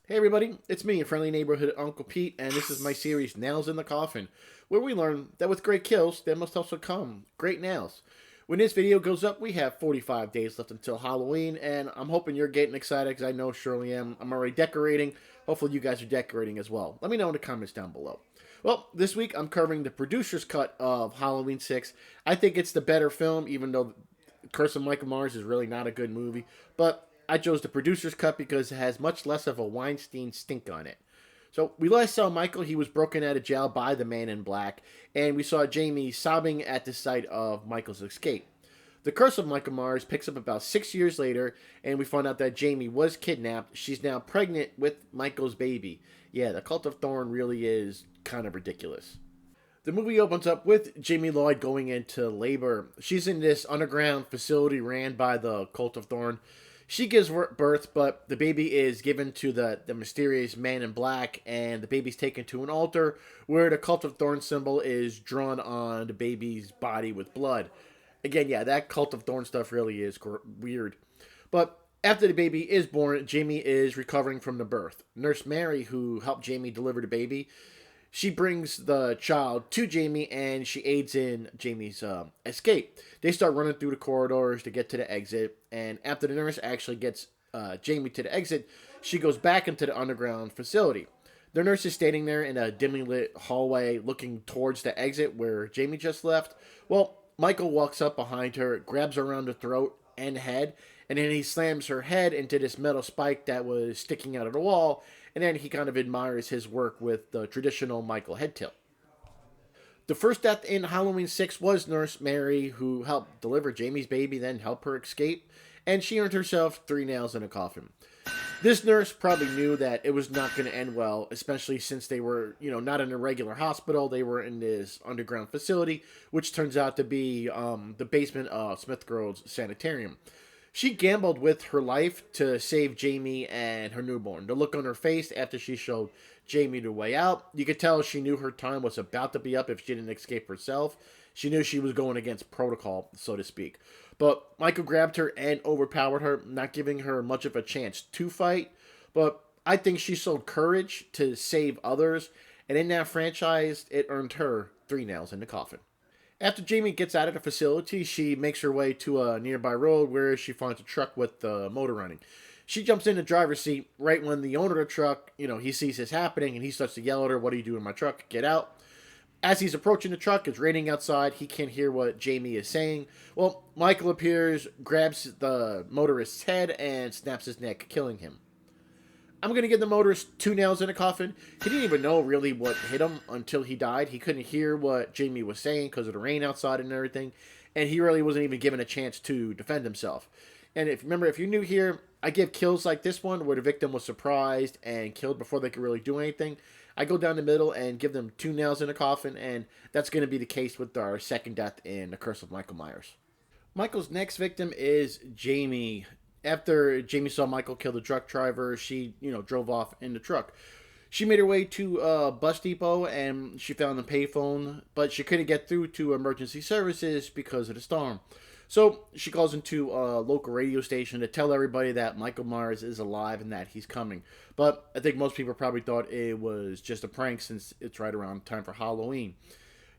Hey everybody, it's me, your friendly neighborhood Uncle Pete, and this is my series Nails in the Coffin, where we learn that with great kills, there must also come great nails. When this video goes up, we have 45 days left until Halloween, and I'm hoping you're getting excited, because I know surely am. I'm already decorating. Hopefully you guys are decorating as well. Let me know in the comments down below. Well, this week I'm covering the producer's cut of Halloween 6. I think it's the better film, even though Curse of Michael Myers is really not a good movie, but I chose the producer's cut because it has much less of a Weinstein stink on it. So we last saw Michael. He was broken out of jail by the man in black, and we saw Jamie sobbing at the sight of Michael's escape. The Curse of Michael Myers picks up about 6 years later, and we find out that Jamie was kidnapped. She's now pregnant with Michael's baby. Yeah, the Cult of Thorn really is kind of ridiculous. The movie opens up with Jamie Lloyd going into labor. She's in this underground facility ran by the Cult of Thorn. She gives birth, but the baby is given to the mysterious man in black, and the baby's taken to an altar where the Cult of Thorn symbol is drawn on the baby's body with blood. Again, yeah, that Cult of Thorn stuff really is weird. But after the baby is born, Jamie is recovering from the birth. Nurse Mary, who helped Jamie deliver the baby, she brings the child to Jamie, and she aids in Jamie's escape. They start running through the corridors to get to the exit, and after the nurse actually gets Jamie to the exit, she goes back into the underground facility. The nurse is standing there in a dimly lit hallway looking towards the exit where Jamie just left. Well, Michael walks up behind her, grabs her around the throat and head, and then he slams her head into this metal spike that was sticking out of the wall, and then he kind of admires his work with the traditional Michael head tilt. The first death in Halloween 6 was Nurse Mary, who helped deliver Jamie's baby, then help her escape, and she earned herself 3 nails in a coffin. This nurse probably knew that it was not going to end well, especially since they were, not in a regular hospital. They were in this underground facility, which turns out to be the basement of Smith Girl's sanitarium. She gambled with her life to save Jamie and her newborn. The look on her face after she showed Jamie the way out, you could tell she knew her time was about to be up if she didn't escape herself. She knew she was going against protocol, so to speak. But Michael grabbed her and overpowered her, not giving her much of a chance to fight. But I think she showed courage to save others, and in that franchise, it earned her 3 nails in the coffin. After Jamie gets out of the facility, she makes her way to a nearby road where she finds a truck with the motor running. She jumps in the driver's seat right when the owner of the truck, he sees this happening, and he starts to yell at her, "What are you doing in my truck? Get out." As he's approaching the truck, it's raining outside. He can't hear what Jamie is saying. Well, Michael appears, grabs the motorist's head, and snaps his neck, killing him. I'm going to give the motorist 2 nails in a coffin. He didn't even know really what hit him until he died. He couldn't hear what Jamie was saying because of the rain outside and everything. And he really wasn't even given a chance to defend himself. And if you're new here, I give kills like this one where the victim was surprised and killed before they could really do anything. I go down the middle and give them 2 nails in a coffin, and that's going to be the case with our second death in The Curse of Michael Myers. Michael's next victim is Jamie. After Jamie saw Michael kill the truck driver, she, drove off in the truck. She made her way to a bus depot, and she found a payphone, but she couldn't get through to emergency services because of the storm. So she calls into a local radio station to tell everybody that Michael Myers is alive and that he's coming. But I think most people probably thought it was just a prank since it's right around time for Halloween.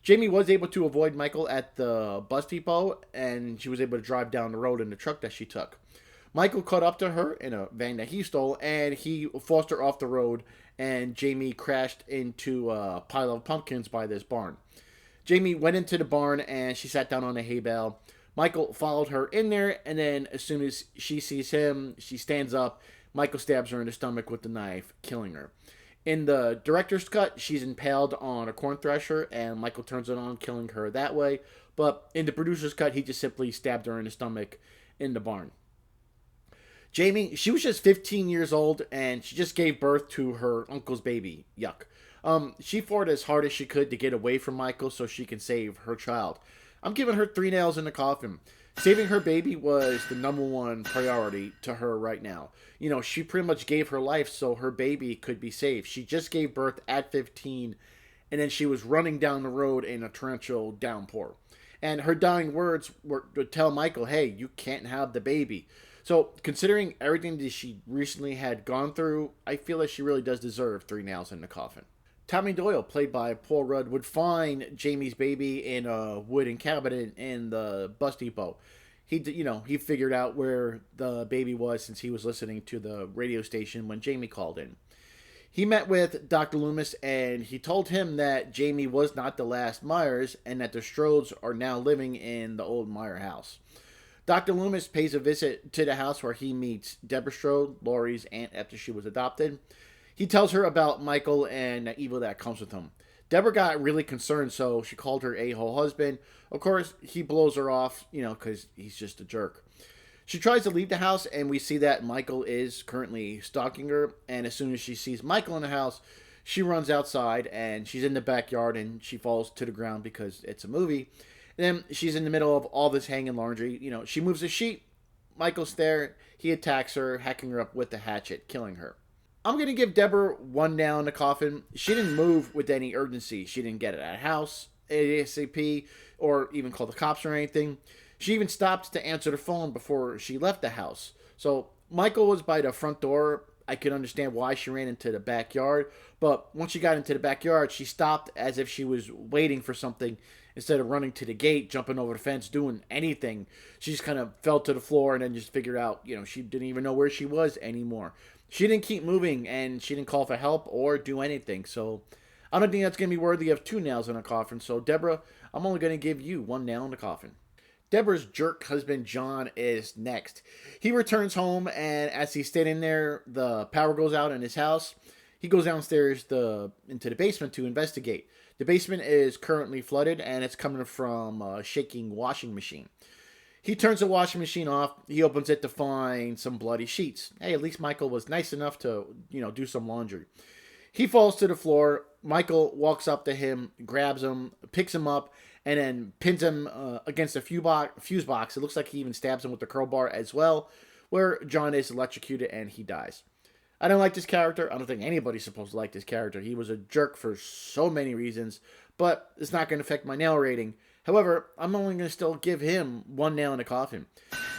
Jamie was able to avoid Michael at the bus depot, and she was able to drive down the road in the truck that she took. Michael caught up to her in a van that he stole, and he forced her off the road, and Jamie crashed into a pile of pumpkins by this barn. Jamie went into the barn, and she sat down on a hay bale. Michael followed her in there, and then as soon as she sees him, she stands up. Michael stabs her in the stomach with the knife, killing her. In the director's cut, she's impaled on a corn thresher, and Michael turns it on, killing her that way. But in the producer's cut, he just simply stabbed her in the stomach in the barn. Jamie, she was just 15 years old, and she just gave birth to her uncle's baby. Yuck. She fought as hard as she could to get away from Michael so she can save her child. I'm giving her 3 nails in the coffin. Saving her baby was the #1 priority to her right now. She pretty much gave her life so her baby could be saved. She just gave birth at 15, and then she was running down the road in a torrential downpour. And her dying words were to tell Michael, hey, you can't have the baby. So, considering everything that she recently had gone through, I feel like she really does deserve 3 nails in the coffin. Tommy Doyle, played by Paul Rudd, would find Jamie's baby in a wooden cabinet in the bus depot. He figured out where the baby was since he was listening to the radio station when Jamie called in. He met with Dr. Loomis and he told him that Jamie was not the last Myers and that the Strodes are now living in the old Meyer house. Dr. Loomis pays a visit to the house where he meets Deborah Strode, Laurie's aunt after she was adopted. He tells her about Michael and the evil that comes with him. Deborah got really concerned, so she called her a-hole husband. Of course, he blows her off, because he's just a jerk. She tries to leave the house, and we see that Michael is currently stalking her. And as soon as she sees Michael in the house, she runs outside, and she's in the backyard, and she falls to the ground because it's a movie. And then she's in the middle of all this hanging laundry. She moves a sheet. Michael's there. He attacks her, hacking her up with the hatchet, killing her. I'm going to give Deborah 1 nail in the coffin. She didn't move with any urgency. She didn't get out of the house ASAP or even call the cops or anything. She even stopped to answer the phone before she left the house. So Michael was by the front door. I could understand why she ran into the backyard. But once she got into the backyard, she stopped as if she was waiting for something instead of running to the gate, jumping over the fence, doing anything. She just kind of fell to the floor and then just figured out, she didn't even know where she was anymore. She didn't keep moving, and she didn't call for help or do anything. So I don't think that's going to be worthy of 2 nails in a coffin. So, Deborah, I'm only going to give you 1 nail in the coffin. Deborah's jerk husband, John, is next. He returns home, and as he's standing there, the power goes out in his house. He goes downstairs into the basement to investigate. The basement is currently flooded, and it's coming from a shaking washing machine. He turns the washing machine off. He opens it to find some bloody sheets. Hey, at least Michael was nice enough to, do some laundry. He falls to the floor. Michael walks up to him, grabs him, picks him up, and then pins him against a fuse box. It looks like he even stabs him with the crowbar as well, where John is electrocuted and he dies. I don't like this character. I don't think anybody's supposed to like this character. He was a jerk for so many reasons, but it's not going to affect my nail rating. However, I'm only going to still give him 1 nail in the coffin.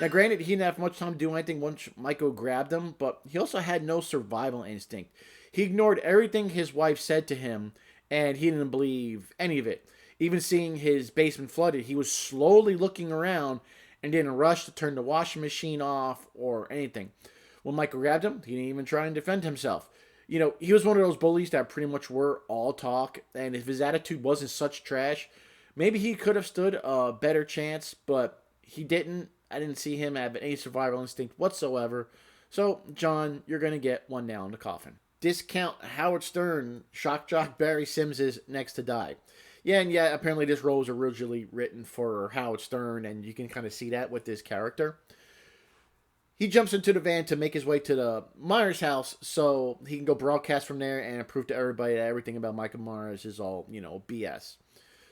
Now, granted, he didn't have much time to do anything once Michael grabbed him, but he also had no survival instinct. He ignored everything his wife said to him, and he didn't believe any of it. Even seeing his basement flooded, he was slowly looking around and didn't rush to turn the washing machine off or anything. When Michael grabbed him, he didn't even try and defend himself. He was one of those bullies that pretty much were all talk, and if his attitude wasn't such trash, maybe he could have stood a better chance, but he didn't. I didn't see him have any survival instinct whatsoever. So, John, you're going to get 1 nail in the coffin. Discount Howard Stern. Shock jock Barry Sims is next to die. Yeah, apparently this role was originally written for Howard Stern, and you can kind of see that with this character. He jumps into the van to make his way to the Myers house so he can go broadcast from there and prove to everybody that everything about Michael Myers is all, BS.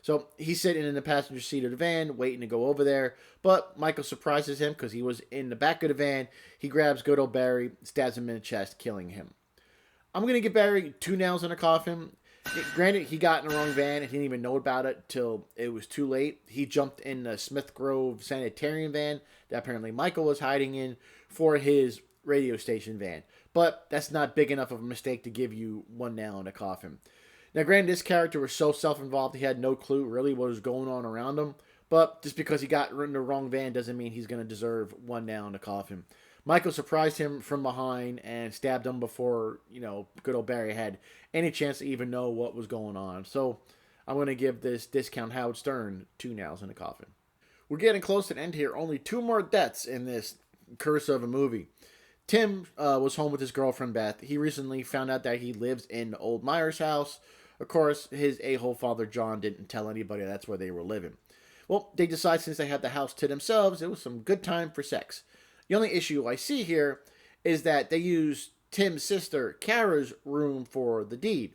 So he's sitting in the passenger seat of the van, waiting to go over there. But Michael surprises him because he was in the back of the van. He grabs good old Barry, stabs him in the chest, killing him. I'm going to give Barry 2 nails in the coffin. Granted, he got in the wrong van and he didn't even know about it till it was too late. He jumped in the Smith Grove sanitarium van that apparently Michael was hiding in for his radio station van. But that's not big enough of a mistake to give you 1 nail in the coffin. Now, granted, this character was so self-involved, he had no clue really what was going on around him. But just because he got in the wrong van doesn't mean he's going to deserve 1 nail in the coffin. Michael surprised him from behind and stabbed him before, good old Barry had any chance to even know what was going on. So I'm going to give this Discount Howard Stern 2 nails in the coffin. We're getting close to the end here. Only 2 more deaths in this curse of a movie. Tim was home with his girlfriend, Beth. He recently found out that he lives in the old Myers house. Of course, his a-hole father, John, didn't tell anybody that's where they were living. Well, they decided since they had the house to themselves, it was some good time for sex. The only issue I see here is that they used Tim's sister, Kara's room for the deed.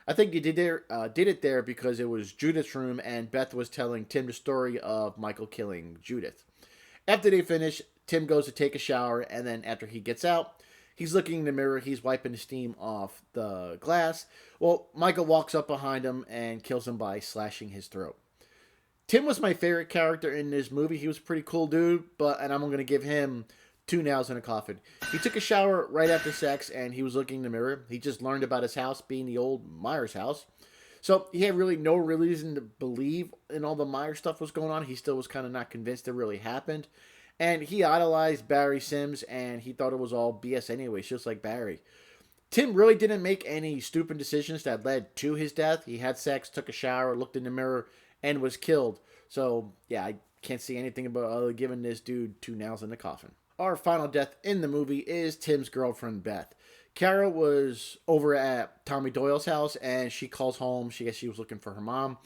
I think they did it there because it was Judith's room and Beth was telling Tim the story of Michael killing Judith. After they finish, Tim goes to take a shower, and then after he gets out, he's looking in the mirror, he's wiping the steam off the glass. Well, Michael walks up behind him and kills him by slashing his throat. Tim was my favorite character in this movie. He was a pretty cool dude, and I'm going to give him 2 nails in a coffin. He took a shower right after sex, and he was looking in the mirror. He just learned about his house being the old Myers house. So he had really no reason to believe in all the Myers stuff was going on. He still was kind of not convinced it really happened. And he idolized Barry Sims, and he thought it was all BS anyways, just like Barry. Tim really didn't make any stupid decisions that led to his death. He had sex, took a shower, looked in the mirror, and was killed. So, yeah, I can't see anything about other giving this dude 2 nails in the coffin. Our final death in the movie is Tim's girlfriend, Beth. Kara was over at Tommy Doyle's house, and she calls home. She guess she was looking for her mom.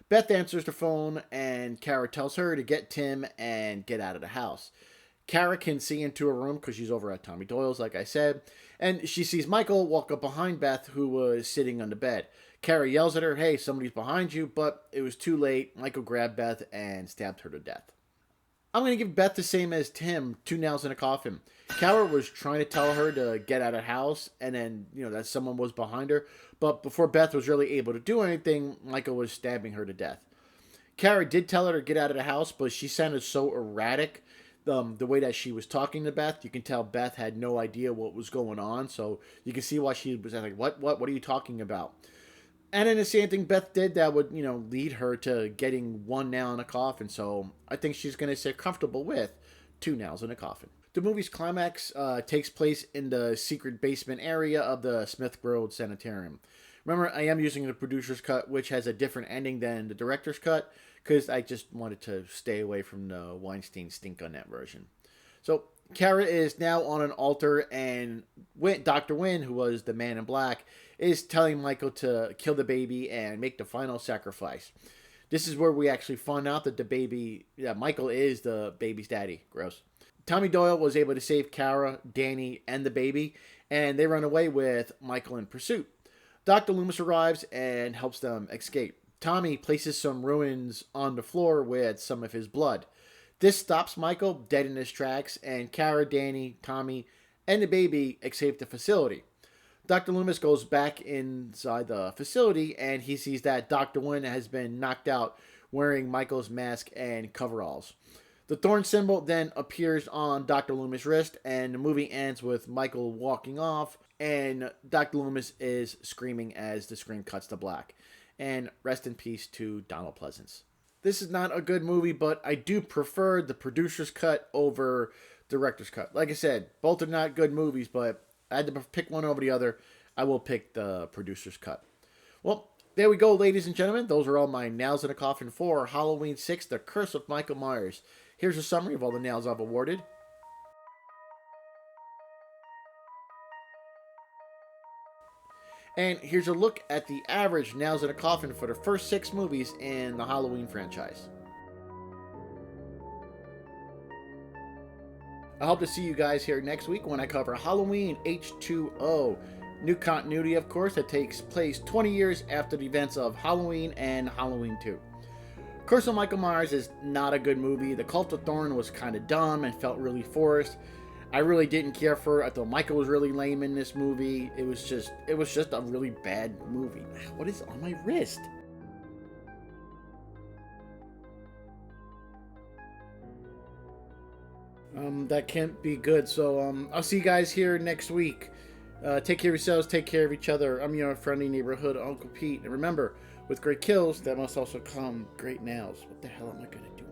Beth answers the phone, and Kara tells her to get Tim and get out of the house. Kara can see into her room because she's over at Tommy Doyle's, like I said, and she sees Michael walk up behind Beth, who was sitting on the bed. Kara yells at her, "Hey, somebody's behind you," but it was too late. Michael grabbed Beth and stabbed her to death. I'm going to give Beth the same as Tim, 2 nails in a coffin. Kara was trying to tell her to get out of the house, and then, that someone was behind her. But before Beth was really able to do anything, Michael was stabbing her to death. Kara did tell her to get out of the house, but she sounded so erratic. The way that she was talking to Beth, you can tell Beth had no idea what was going on. So you can see why she was like, what are you talking about? And then the same thing Beth did that would, lead her to getting 1 nail in a coffin. So I think she's going to sit comfortable with 2 nails in a coffin. The movie's climax takes place in the secret basement area of the Smith Road Sanitarium. Remember, I am using the producer's cut, which has a different ending than the director's cut, because I just wanted to stay away from the Weinstein stink on that version. So Kara is now on an altar, and Dr. Wynn, who was the man in black, is telling Michael to kill the baby and make the final sacrifice. This is where we actually find out that Michael is the baby's daddy. Gross. Tommy Doyle was able to save Kara, Danny, and the baby, and they run away with Michael in pursuit. Dr. Loomis arrives and helps them escape. Tommy places some ruins on the floor with some of his blood. This stops Michael dead in his tracks, and Kara, Danny, Tommy, and the baby escape the facility. Dr. Loomis goes back inside the facility, and he sees that Dr. Wynn has been knocked out wearing Michael's mask and coveralls. The thorn symbol then appears on Dr. Loomis' wrist, and the movie ends with Michael walking off, and Dr. Loomis is screaming as the screen cuts to black. And rest in peace to Donald Pleasance. This is not a good movie, but I do prefer the producer's cut over director's cut. Like I said, both are not good movies, but I had to pick one over the other. I will pick the producer's cut. Well, there we go, ladies and gentlemen. Those are all my nails in a coffin for Halloween 6, The Curse of Michael Myers. Here's a summary of all the nails I've awarded. And here's a look at the average nails in a coffin for the first 6 movies in the Halloween franchise. I hope to see you guys here next week when I cover Halloween H2O. New continuity, of course, that takes place 20 years after the events of Halloween and Halloween 2. Curse of Michael Myers is not a good movie. The Cult of Thorn was kind of dumb and felt really forced. I really didn't care for it. I thought Michael was really lame in this movie. It was just a really bad movie. What is on my wrist? That can't be good. So, I'll see you guys here next week. Take care of yourselves. Take care of each other. I'm your friendly neighborhood Uncle Pete. And remember, with great kills, there must also come great nails. What the hell am I going to do?